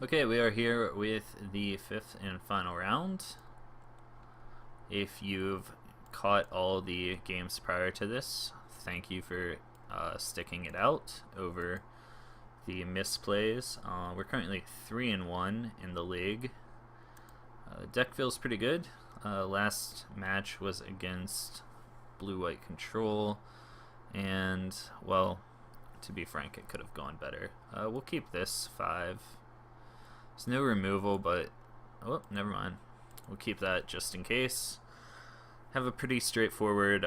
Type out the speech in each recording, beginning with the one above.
Okay, we are here with the fifth and final round. If you've caught all the games prior to this, thank you for sticking it out over the misplays. We're currently 3-1 in the league. Deck feels pretty good. Last match was against blue-white control, and well, to be frank, it could have gone better. We'll keep this 5. There's no removal, but oh, never mind. We'll keep that just in case. Have a pretty straightforward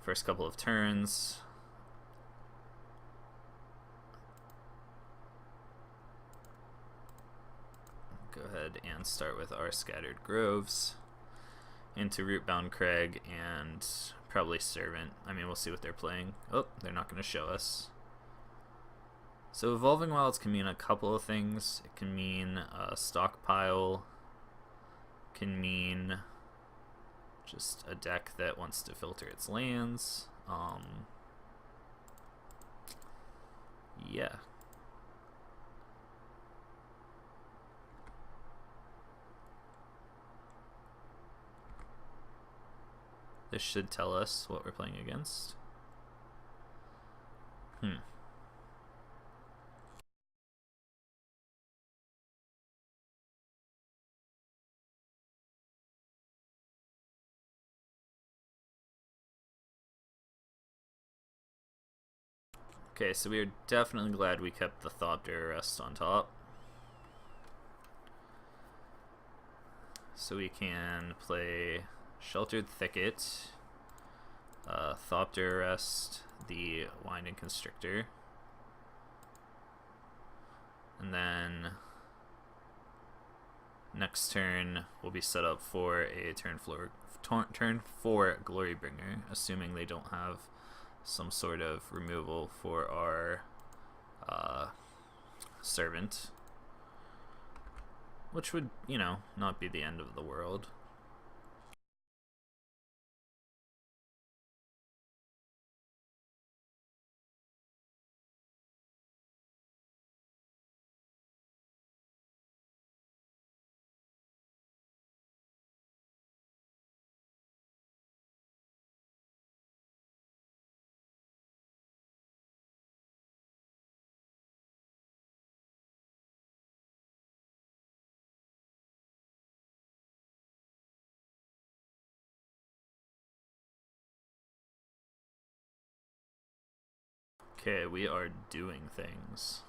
first couple of turns. Go ahead and start with our Scattered Groves into Rootbound Crag and probably Servant. I mean, we'll see what they're playing. Oh, they're not going to show us. So Evolving Wilds can mean a couple of things. It can mean a stockpile, can mean just a deck that wants to filter its lands. Yeah. This should tell us what we're playing against. Okay, so we are definitely glad we kept the Thopter Arrest on top. So we can play Sheltered Thicket, Thopter Arrest, the Winding Constrictor, and then next turn we'll be set up for a turn 4 Glorybringer, assuming they don't have some sort of removal for our Servant, which would, you know, not be the end of the world. Okay, we are doing things.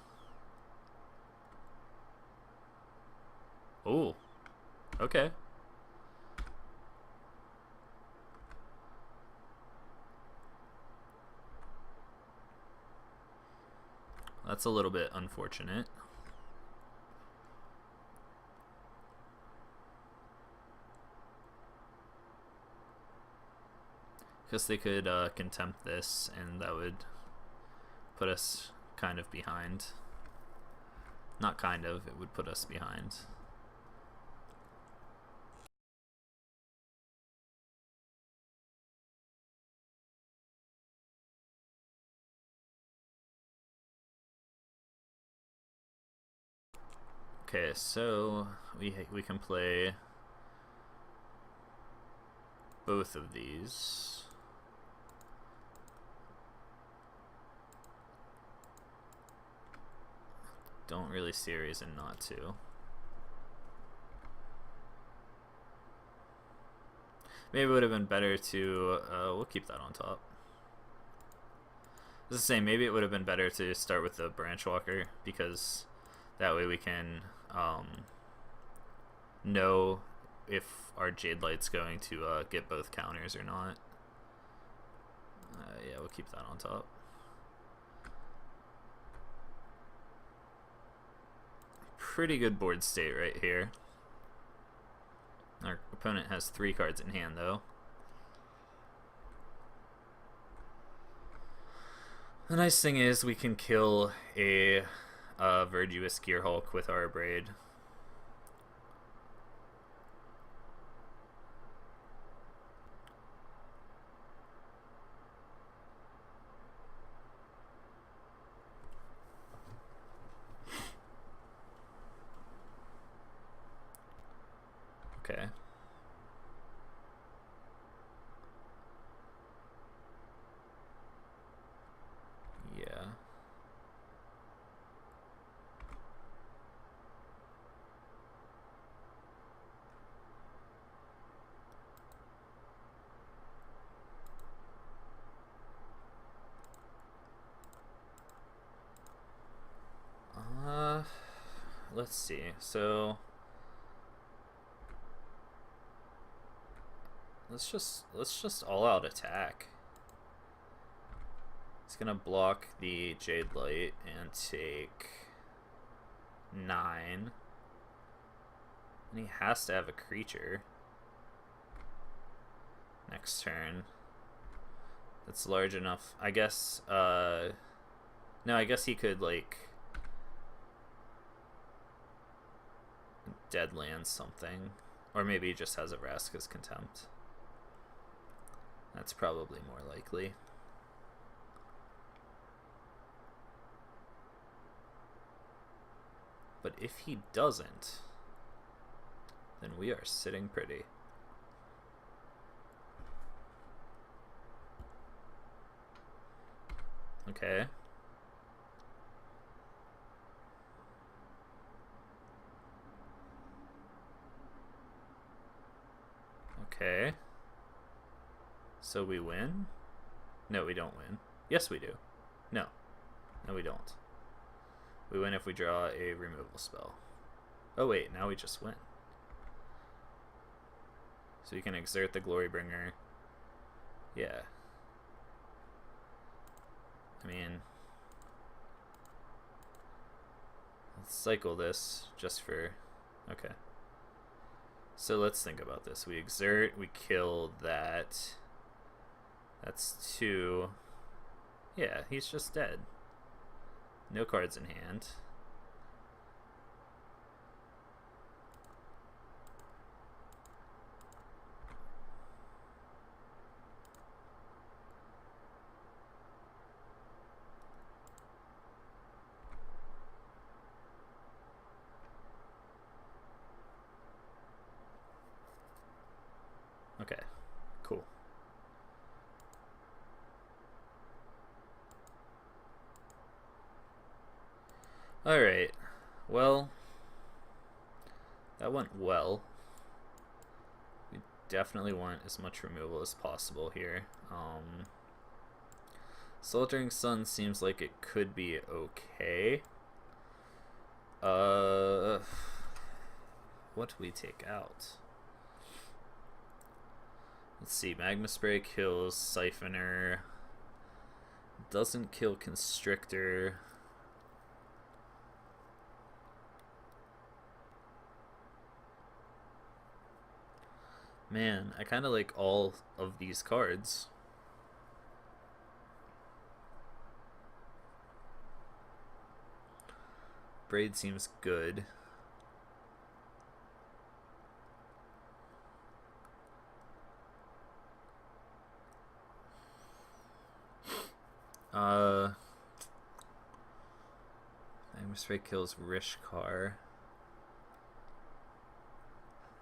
Oh, okay. That's a little bit unfortunate. Because they could contempt this, and that would put us kind of behind. Not kind of, it would put us behind. Okay, so we can play both of these. Don't really see a reason not to. Maybe it would have been better to, we'll keep that on top. I was saying, maybe it would have been better to start with the Branchwalker, because that way we can know if our Jade Light's going to get both counters or not. Yeah, we'll keep that on top. Pretty good board state right here. Our opponent has 3 cards in hand, though. The nice thing is we can kill a Verdurous Gearhulk with our Braid. let's see. So let's just all out attack. He's gonna block the Jade Light and take 9. And he has to have a creature next turn that's large enough. I guess, no, I guess he could, like, deadland something. Or maybe he just has a Vraska's Contempt. That's probably more likely. But if he doesn't, then we are sitting pretty. Okay. Okay. So we win? No, we don't win. Yes, we do. No. No, we don't. We win if we draw a removal spell. Oh wait, now we just win. So you can exert the Glorybringer. Yeah. I mean, let's cycle this just for... Okay. So let's think about this. We exert, we kill that. That's 2. Yeah, he's just dead. No cards in hand. Okay, cool. Alright, well, that went well. We definitely want as much removal as possible here. Sweltering Sun seems like it could be okay. What do we take out? Let's see, Magma Spray kills Siphoner. Doesn't kill Constrictor. Man, I kind of like all of these cards. Braid seems good. Magma Spray kills Rishkar.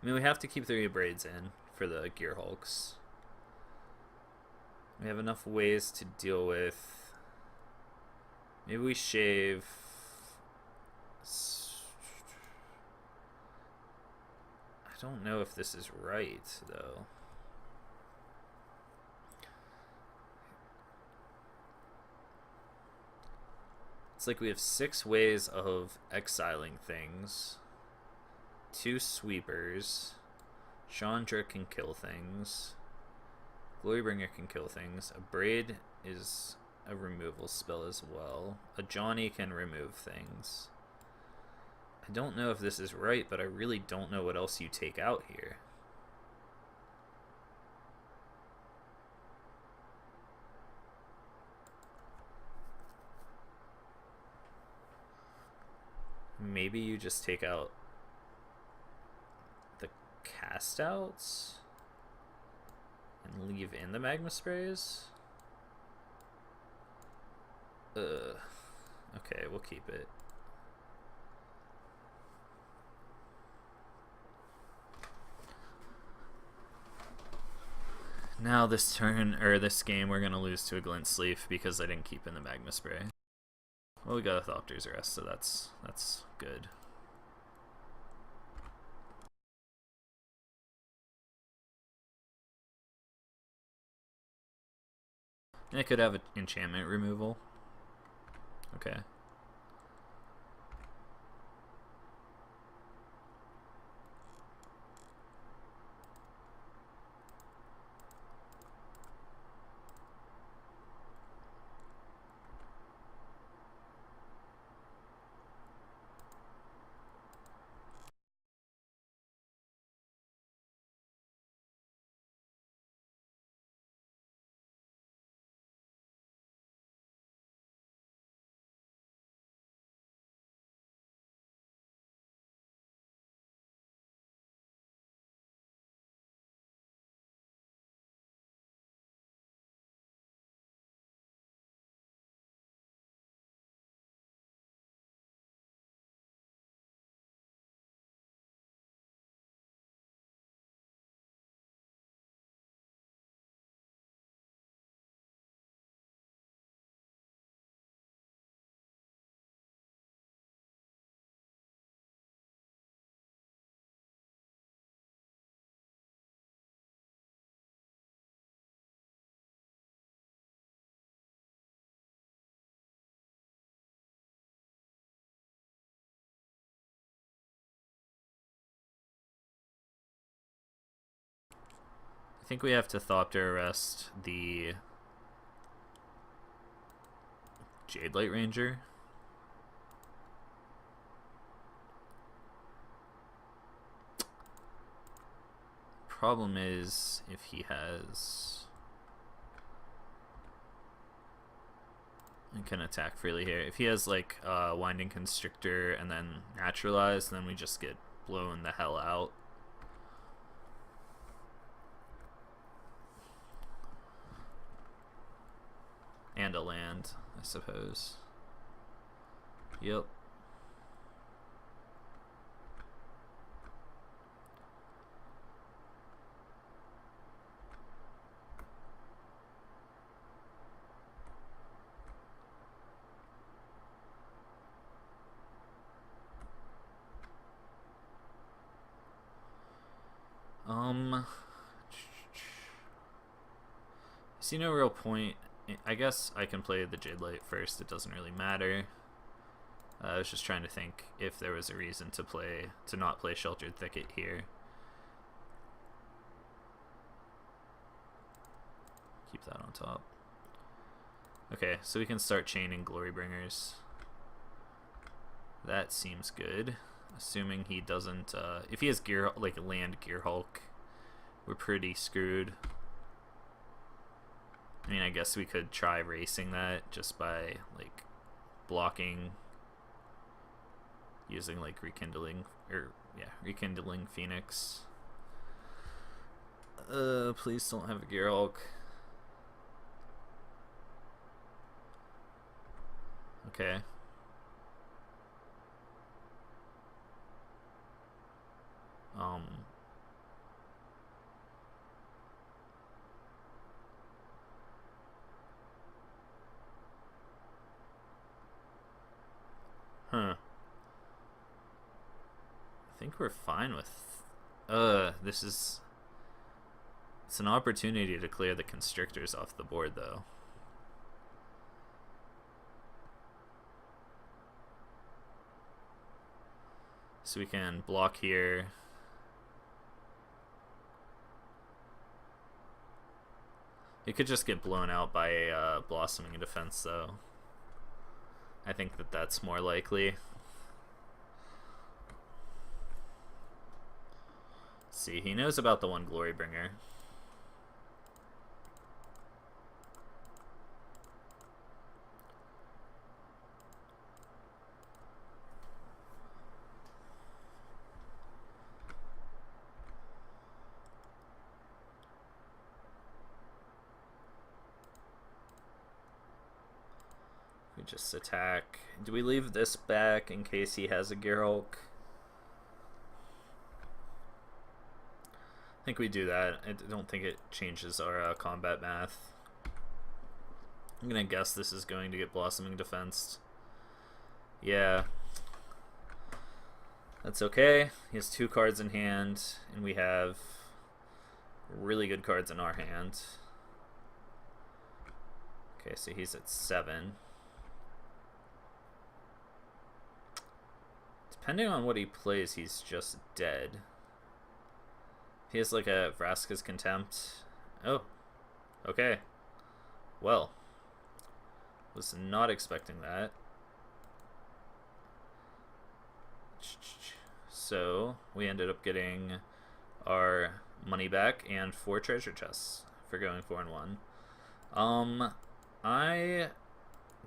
I mean, we have to keep 3 Braids in for the Gear Hulks. We have enough ways to deal with... Maybe we shave... I don't know if this is right, though. It's like we have 6 ways of exiling things. 2 sweepers. Chandra can kill things. Glorybringer can kill things. A Braid is a removal spell as well. A Johnny can remove things. I don't know if this is right, but I really don't know what else you take out here. Maybe you just take out the cast outs and leave in the Magma Sprays? Okay, we'll keep it. Now this turn, or this game, we're gonna lose to a Glint Sleeve because I didn't keep in the Magma Spray. Well, we got a Thopter's Arrest, so that's good. And it could have an enchantment removal. Okay. think we have to Thopter arrest the Jade Light Ranger. Problem is if he has... I can attack freely here. If he has like Winding Constrictor and then Naturalize, then we just get blown the hell out. And a land, I suppose. Yep. I see no real point. I guess I can play the Jade Light first. It doesn't really matter. I was just trying to think if there was a reason to not play Sheltered Thicket here. Keep that on top. Okay, so we can start chaining Glorybringers. That seems good. Assuming he doesn't, if he has land Gear Hulk, we're pretty screwed. I mean, I guess we could try racing that just by, like, blocking, using, like, Rekindling Phoenix. Please don't have a Gear Hulk. Okay. Huh. I think we're fine with... it's an opportunity to clear the Constrictors off the board, though. So we can block here. It could just get blown out by a Blossoming Defense, though. I think that's more likely. Let's see, he knows about the one Glorybringer. We just attack. Do we leave this back in case he has a Gear Hulk? I think we do that. I don't think it changes our combat math. I'm gonna guess this is going to get Blossoming Defensed. Yeah. That's okay. He has 2 cards in hand, and we have really good cards in our hand. Okay, so he's at 7. Depending on what he plays, he's just dead. He has like a Vraska's Contempt. Oh, okay. Well, was not expecting that. So we ended up getting our money back and 4 treasure chests for going 4-1. I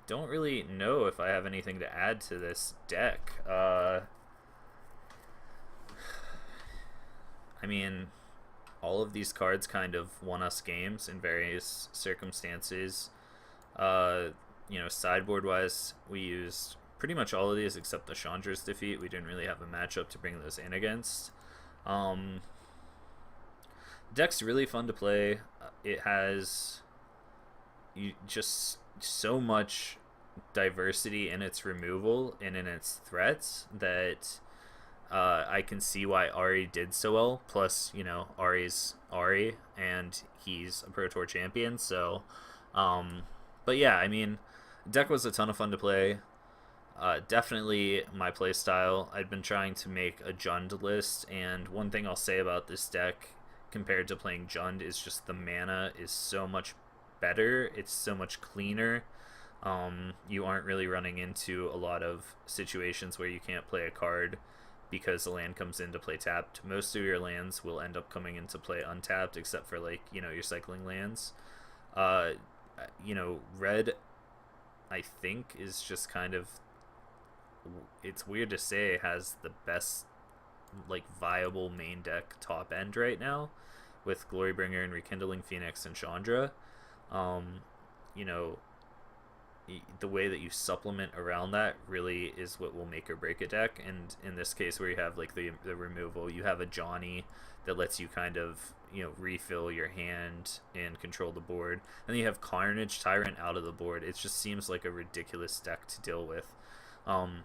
don't really know if I have anything to add to this deck. I mean, all of these cards kind of won us games in various circumstances. You know, sideboard-wise, we used pretty much all of these except the Chandra's Defeat. We didn't really have a matchup to bring those in against. Deck's really fun to play. It has just so much diversity in its removal and in its threats that I can see why Ari did so well. Plus, you know, Ari's Ari, and he's a Pro Tour champion. So, but yeah, I mean, deck was a ton of fun to play. Definitely my play style. I'd been trying to make a Jund list, and one thing I'll say about this deck, compared to playing Jund is just the mana is so much better. It's so much cleaner. You aren't really running into a lot of situations where you can't play a card because the land comes in to play tapped. Most of your lands will end up coming into play untapped, except for like, you know, your cycling lands. You know, red, I think, is just kind of, it's weird to say, has the best like viable main deck top end right now with Glorybringer and Rekindling Phoenix and Chandra. You know, the way that you supplement around that really is what will make or break a deck. And in this case, where you have like the removal, you have a Johnny that lets you kind of, you know, refill your hand and control the board, and then you have Carnage Tyrant out of the board. It just seems like a ridiculous deck to deal with.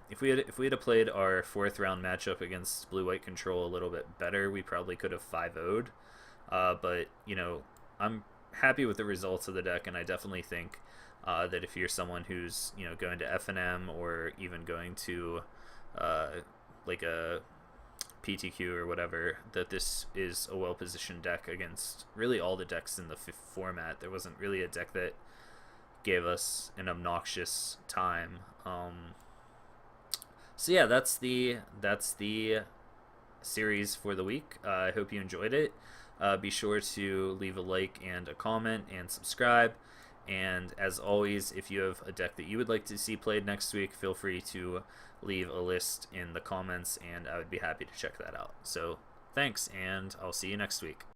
If we had played our 4th round matchup against blue white control a little bit better, we probably could have 5-0'd. But you know, I'm happy with the results of the deck, and I definitely think that if you're someone who's, you know, going to FNM or even going to like a PTQ or whatever, that this is a well-positioned deck against really all the decks in the format. There wasn't really a deck that gave us an obnoxious time. So yeah, that's the series for the week. I hope you enjoyed it. Be sure to leave a like and a comment and subscribe. And as always, if you have a deck that you would like to see played next week, feel free to leave a list in the comments, and I would be happy to check that out. So thanks, and I'll see you next week.